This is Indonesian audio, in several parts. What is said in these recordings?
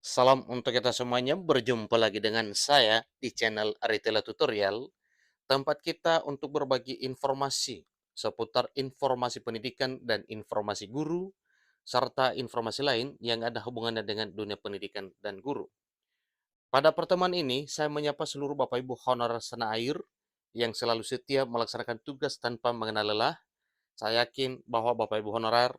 Salam untuk kita semuanya, berjumpa lagi dengan saya di channel Aritela Tutorial, tempat kita untuk berbagi informasi seputar informasi pendidikan dan informasi guru, serta informasi lain yang ada hubungannya dengan dunia pendidikan dan guru. Pada pertemuan ini, saya menyapa seluruh Bapak Ibu honorer setanah air yang selalu setia melaksanakan tugas tanpa mengenal lelah. Saya yakin bahwa Bapak Ibu honorer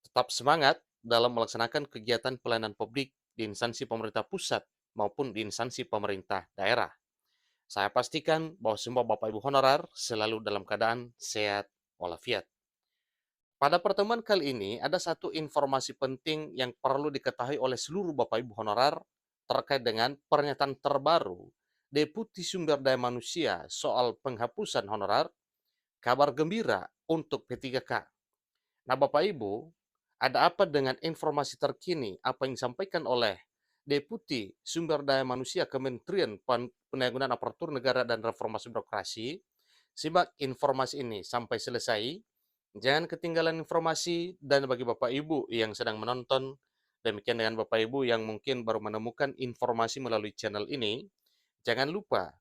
tetap semangat dalam melaksanakan kegiatan pelayanan publik di instansi pemerintah pusat maupun di instansi pemerintah daerah. Saya pastikan bahwa semua Bapak Ibu honorer selalu dalam keadaan sehat walafiat. Pada pertemuan kali ini, ada satu informasi penting yang perlu diketahui oleh seluruh Bapak Ibu honorer terkait dengan pernyataan terbaru Deputi Sumber Daya Manusia soal penghapusan honorer, kabar gembira untuk P3K. Nah, Bapak Ibu, ada apa dengan informasi terkini apa yang disampaikan oleh Deputi Sumber Daya Manusia Kementerian Penanggulangan Aparatur Negara dan Reformasi Birokrasi? Simak informasi ini sampai selesai. Jangan ketinggalan informasi, dan bagi Bapak Ibu yang sedang menonton, demikian dengan Bapak Ibu yang mungkin baru menemukan informasi melalui channel ini, jangan lupa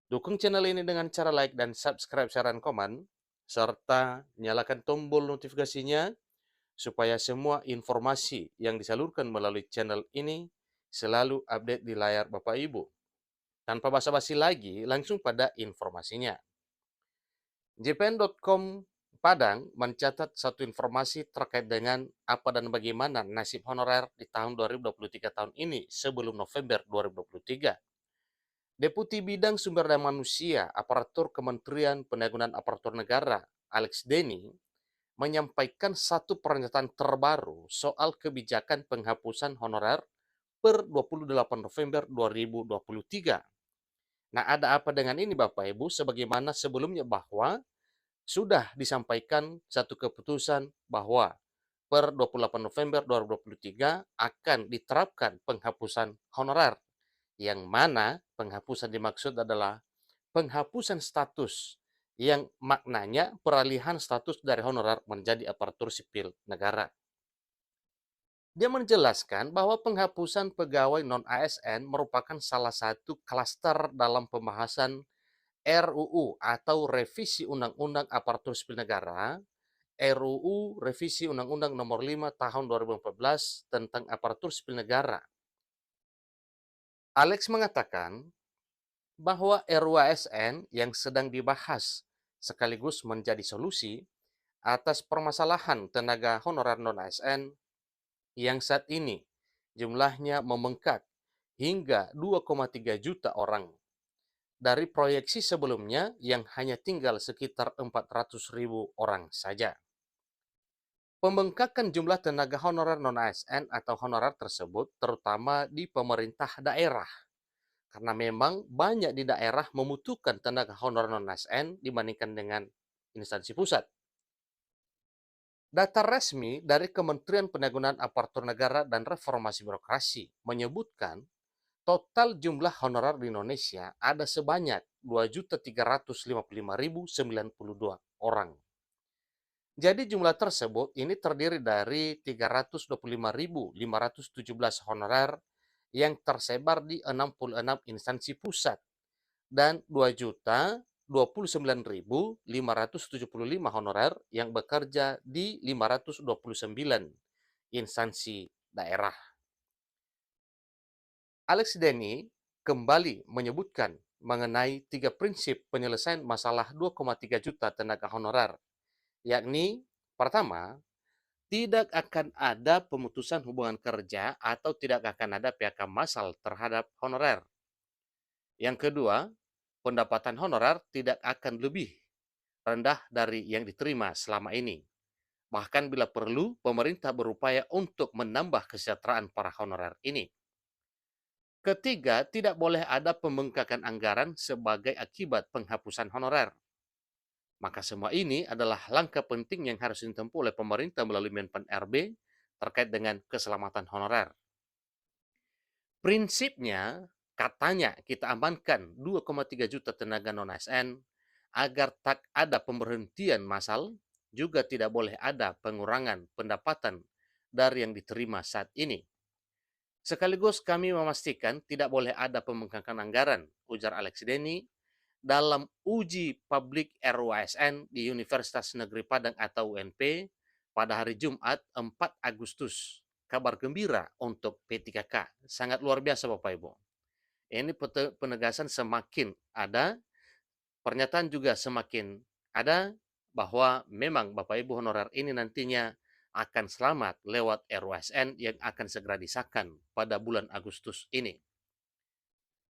dukung channel ini dengan cara like dan subscribe, share, dan komen, serta nyalakan tombol notifikasinya supaya semua informasi yang disalurkan melalui channel ini selalu update di layar Bapak Ibu. Tanpa basa-basi lagi, langsung pada informasinya. JPN.com Padang mencatat satu informasi terkait dengan apa dan bagaimana nasib honorer di tahun 2023 tahun ini sebelum November 2023. Deputi Bidang Sumber Daya Manusia Aparatur Kementerian Penanggulangan Aparatur Negara, Alex Denny, menyampaikan satu pernyataan terbaru soal kebijakan penghapusan honorer per 28 November 2023. Nah, ada apa dengan ini Bapak Ibu? Sebagaimana sebelumnya bahwa sudah disampaikan satu keputusan bahwa per 28 November 2023 akan diterapkan penghapusan honorer, yang mana penghapusan dimaksud adalah penghapusan status yang maknanya peralihan status dari honorer menjadi aparatur sipil negara. Dia menjelaskan bahwa penghapusan pegawai non-ASN merupakan salah satu klaster dalam pembahasan RUU atau Revisi Undang-Undang Aparatur Sipil Negara, RUU Revisi Undang-Undang Nomor 5 Tahun 2014 tentang Aparatur Sipil Negara. Alex mengatakan bahwa RUU ASN yang sedang dibahas sekaligus menjadi solusi atas permasalahan tenaga honorer non-ASN yang saat ini jumlahnya membengkak hingga 2,3 juta orang dari proyeksi sebelumnya yang hanya tinggal sekitar 400.000 orang saja. Pembengkakan jumlah tenaga honorer non-ASN atau honorer tersebut terutama di pemerintah daerah, karena memang banyak di daerah membutuhkan tenaga honorer non-ASN dibandingkan dengan instansi pusat. Data resmi dari Kementerian Penanggulangan Aparatur Negara dan Reformasi Birokrasi menyebutkan total jumlah honorer di Indonesia ada sebanyak 2.355.092 orang. Jadi jumlah tersebut ini terdiri dari 325.517 honorer yang tersebar di 66 instansi pusat dan 2.029.575 honorer yang bekerja di 529 instansi daerah. Alex Denny kembali menyebutkan mengenai 3 prinsip penyelesaian masalah 2,3 juta tenaga honorer, yakni pertama, tidak akan ada pemutusan hubungan kerja atau tidak akan ada PHK massal terhadap honorer. Yang kedua, pendapatan honorer tidak akan lebih rendah dari yang diterima selama ini. Bahkan bila perlu, pemerintah berupaya untuk menambah kesejahteraan para honorer ini. Ketiga, tidak boleh ada pembengkakan anggaran sebagai akibat penghapusan honorer. Maka semua ini adalah langkah penting yang harus ditempuh oleh pemerintah melalui Menpan RB terkait dengan keselamatan honorer. Prinsipnya, katanya kita amankan 2,3 juta tenaga non-ASN agar tak ada pemberhentian massal, juga tidak boleh ada pengurangan pendapatan dari yang diterima saat ini. Sekaligus kami memastikan tidak boleh ada pembengkakan anggaran, ujar Alex Denny dalam uji publik RUASN di Universitas Negeri Padang atau UNP pada hari Jumat 4 Agustus. Kabar gembira untuk P3K. Sangat luar biasa Bapak Ibu. Ini penegasan semakin ada, pernyataan juga semakin ada bahwa memang Bapak Ibu honorer ini nantinya akan selamat lewat RUASN yang akan segera disahkan pada bulan Agustus ini.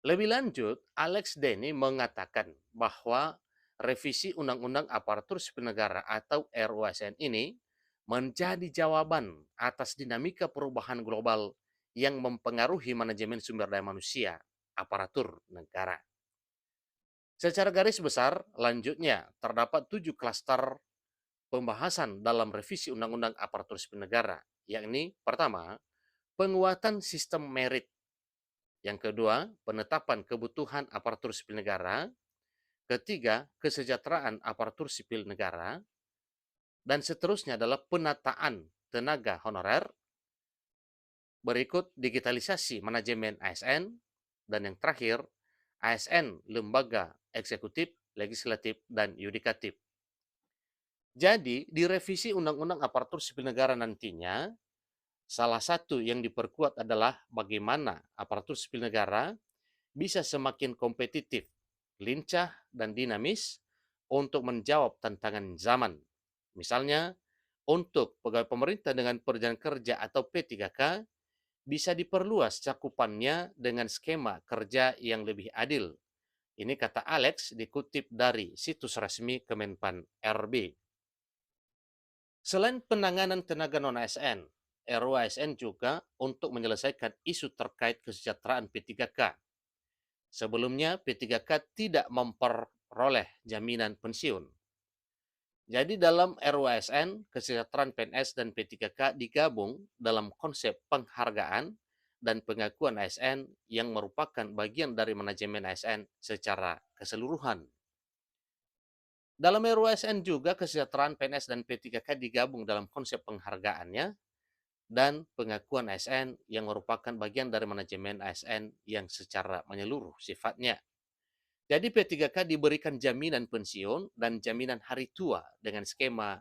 Lebih lanjut, Alex Denny mengatakan bahwa revisi Undang-Undang Aparatur Sipil Negara atau RUASN ini menjadi jawaban atas dinamika perubahan global yang mempengaruhi manajemen sumber daya manusia aparatur negara. Secara garis besar, lanjutnya terdapat 7 klaster pembahasan dalam revisi Undang-Undang Aparatur Sipil Negara, yakni pertama, penguatan sistem merit. Yang kedua, penetapan kebutuhan aparatur sipil negara. Ketiga, kesejahteraan aparatur sipil negara. Dan seterusnya adalah penataan tenaga honorer. Berikut digitalisasi manajemen ASN. Dan yang terakhir, ASN lembaga eksekutif, legislatif, dan yudikatif. Jadi, di revisi Undang-Undang Aparatur Sipil Negara nantinya, salah satu yang diperkuat adalah bagaimana aparatur sipil negara bisa semakin kompetitif, lincah, dan dinamis untuk menjawab tantangan zaman. Misalnya, untuk pegawai pemerintah dengan perjanjian kerja atau P3K bisa diperluas cakupannya dengan skema kerja yang lebih adil. Ini kata Alex dikutip dari situs resmi Kemenpan RB. Selain penanganan tenaga non-ASN, RUASN juga untuk menyelesaikan isu terkait kesejahteraan P3K. Sebelumnya, P3K tidak memperoleh jaminan pensiun. Jadi dalam RUASN, kesejahteraan PNS dan P3K digabung dalam konsep penghargaan dan pengakuan ASN yang merupakan bagian dari manajemen ASN secara keseluruhan. Dalam RUASN juga kesejahteraan PNS dan P3K digabung dalam konsep penghargaannya dan pengakuan ASN yang merupakan bagian dari manajemen ASN yang secara menyeluruh sifatnya. Jadi P3K diberikan jaminan pensiun dan jaminan hari tua dengan skema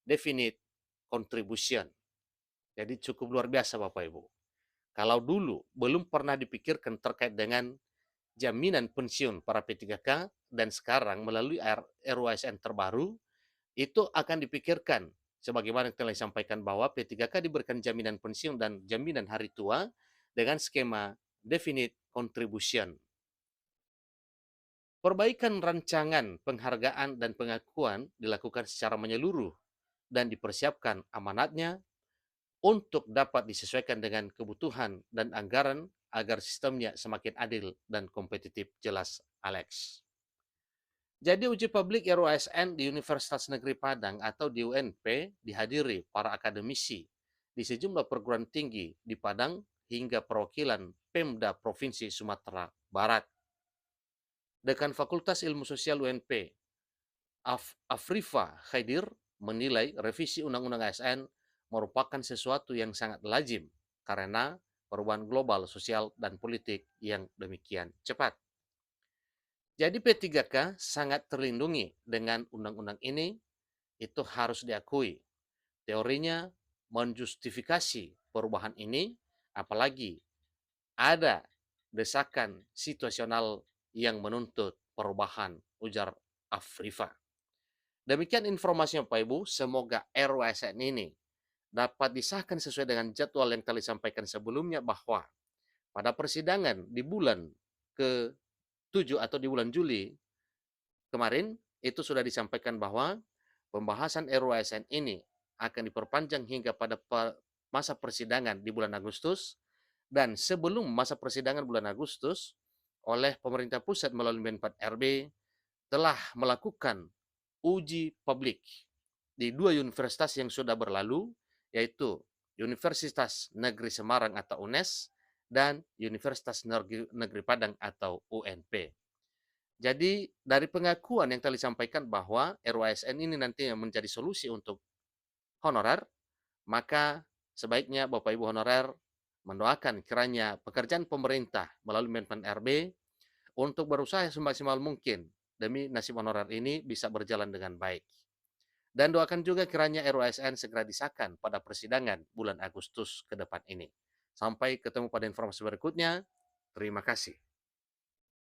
definite contribution. Jadi cukup luar biasa Bapak Ibu. Kalau dulu belum pernah dipikirkan terkait dengan jaminan pensiun para P3K dan sekarang melalui RUASN terbaru itu akan dipikirkan sebagaimana yang telah disampaikan bahwa P3K diberikan jaminan pensiun dan jaminan hari tua dengan skema definite contribution. Perbaikan rancangan penghargaan dan pengakuan dilakukan secara menyeluruh dan dipersiapkan amanatnya untuk dapat disesuaikan dengan kebutuhan dan anggaran agar sistemnya semakin adil dan kompetitif, jelas Alex. Jadi uji publik RUASN di Universitas Negeri Padang atau di UNP dihadiri para akademisi di sejumlah perguruan tinggi di Padang hingga perwakilan Pemda Provinsi Sumatera Barat. Dekan Fakultas Ilmu Sosial UNP, Afrifa Khaidir, menilai revisi Undang-Undang ASN merupakan sesuatu yang sangat lazim karena perubahan global sosial dan politik yang demikian cepat. Jadi P3K sangat terlindungi dengan undang-undang ini, itu harus diakui. Teorinya menjustifikasi perubahan ini, apalagi ada desakan situasional yang menuntut perubahan, ujar Afrifa. Demikian informasinya Pak Ibu, semoga RUASN ini dapat disahkan sesuai dengan jadwal yang telah disampaikan sebelumnya bahwa pada persidangan di bulan ke-7 atau di bulan Juli kemarin itu sudah disampaikan bahwa pembahasan RUASN ini akan diperpanjang hingga pada masa persidangan di bulan Agustus dan sebelum masa persidangan bulan Agustus oleh pemerintah pusat melalui Men 4 RB telah melakukan uji publik di 2 universitas yang sudah berlalu, yaitu Universitas Negeri Semarang atau UNES dan Universitas Negeri Padang atau UNP. Jadi dari pengakuan yang telah disampaikan bahwa RUASN ini nantinya menjadi solusi untuk honorer, maka sebaiknya Bapak Ibu honorer mendoakan kiranya pekerjaan pemerintah melalui Menpan RB untuk berusaha semaksimal mungkin demi nasib honorer ini bisa berjalan dengan baik. Dan doakan juga kiranya RUASN segera disahkan pada persidangan bulan Agustus ke depan ini. Sampai ketemu pada informasi berikutnya. Terima kasih.